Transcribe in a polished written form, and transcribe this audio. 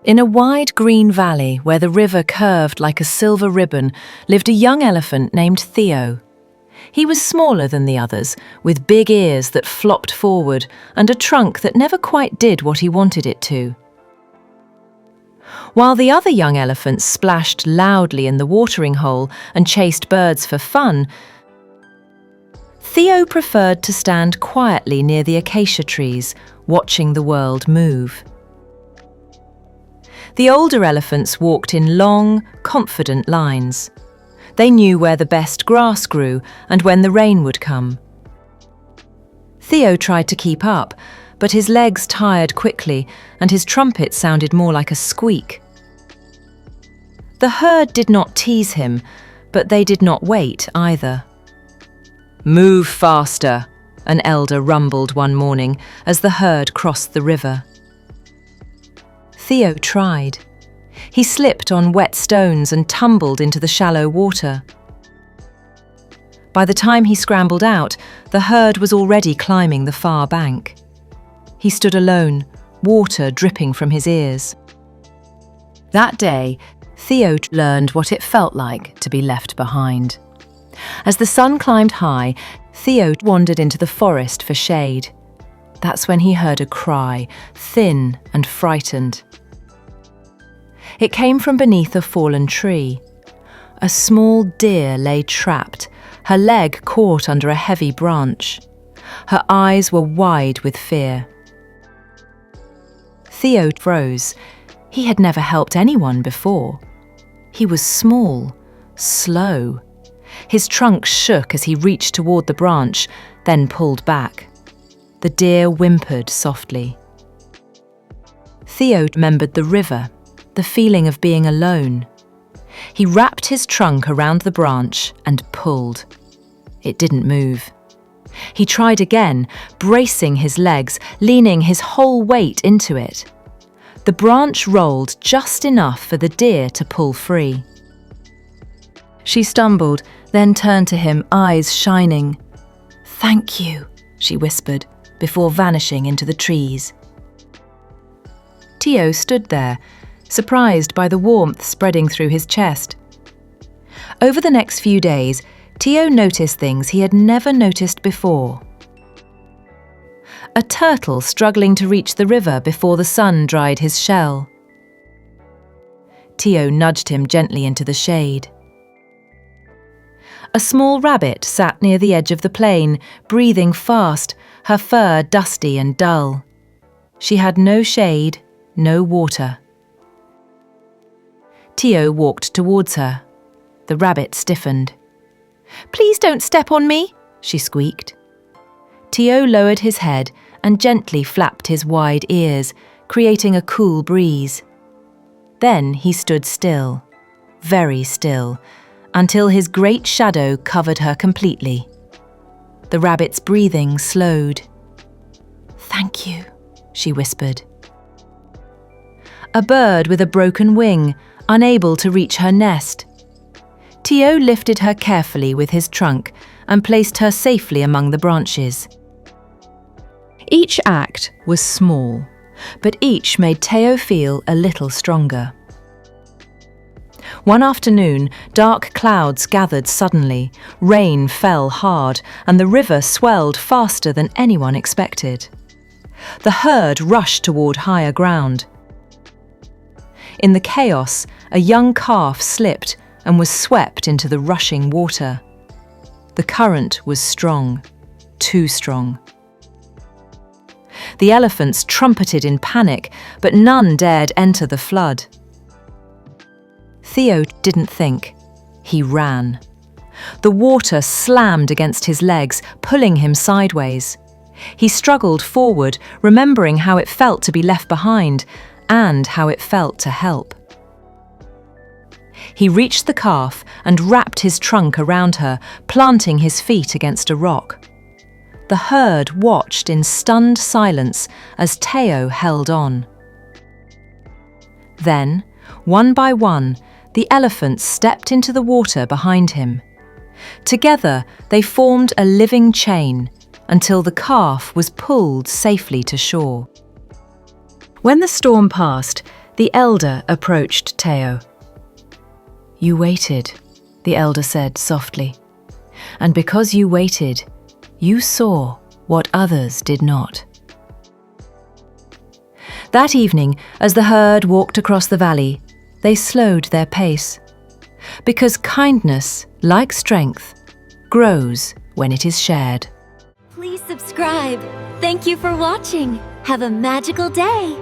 In a wide green valley where the river curved like a silver ribbon lived a young elephant named Theo. He was smaller than the others, with big ears that flopped forward and a trunk that never quite did what he wanted it to. While the other young elephants splashed loudly in the watering hole and chased birds for fun, Theo preferred to stand quietly near the acacia trees, watching the world move. The older elephants walked in long, confident lines. They knew where the best grass grew and when the rain would come. Theo tried to keep up, but his legs tired quickly and his trumpet sounded more like a squeak. The herd did not tease him, but they did not wait either. "Move faster," an elder rumbled one morning as the herd crossed the river. Theo tried. He slipped on wet stones and tumbled into the shallow water. By the time he scrambled out, the herd was already climbing the far bank. He stood alone, water dripping from his ears. That day, Theo learned what it felt like to be left behind. As the sun climbed high, Theo wandered into the forest for shade. That's when he heard a cry, thin and frightened. It came from beneath a fallen tree. A small deer lay trapped, her leg caught under a heavy branch. Her eyes were wide with fear. Theo froze. He had never helped anyone before. He was small, slow. His trunk shook as he reached toward the branch, then pulled back. The deer whimpered softly. Theo remembered the river, the feeling of being alone. He wrapped his trunk around the branch and pulled. It didn't move. He tried again, bracing his legs, leaning his whole weight into it. The branch rolled just enough for the deer to pull free. She stumbled, then turned to him, eyes shining. "Thank you," she whispered, before vanishing into the trees. Theo stood there, surprised by the warmth spreading through his chest. Over the next few days, Theo noticed things he had never noticed before. A turtle struggling to reach the river before the sun dried his shell. Theo nudged him gently into the shade. A small rabbit sat near the edge of the plain, breathing fast, her fur dusty and dull. She had no shade, no water. Theo walked towards her. The rabbit stiffened. "Please don't step on me," she squeaked. Theo lowered his head and gently flapped his wide ears, creating a cool breeze. Then he stood still, very still, until his great shadow covered her completely. The rabbit's breathing slowed. "Thank you," she whispered. A bird with a broken wing, unable to reach her nest. Theo lifted her carefully with his trunk and placed her safely among the branches. Each act was small, but each made Theo feel a little stronger. One afternoon, dark clouds gathered suddenly, rain fell hard, and the river swelled faster than anyone expected. The herd rushed toward higher ground. In the chaos, a young calf slipped and was swept into the rushing water. The current was strong, too strong. The elephants trumpeted in panic, but none dared enter the flood. Theo didn't think. He ran. The water slammed against his legs, pulling him sideways. He struggled forward, remembering how it felt to be left behind and how it felt to help. He reached the calf and wrapped his trunk around her, planting his feet against a rock. The herd watched in stunned silence as Theo held on. Then, one by one, the elephants stepped into the water behind him. Together, they formed a living chain until the calf was pulled safely to shore. When the storm passed, The elder approached Theo. "You waited," the elder said softly. "And because you waited, you saw what others did not." That evening, as the herd walked across the valley, they slowed their pace. Because kindness, like strength, grows when it is shared. Please subscribe. Thank you for watching. Have a magical day.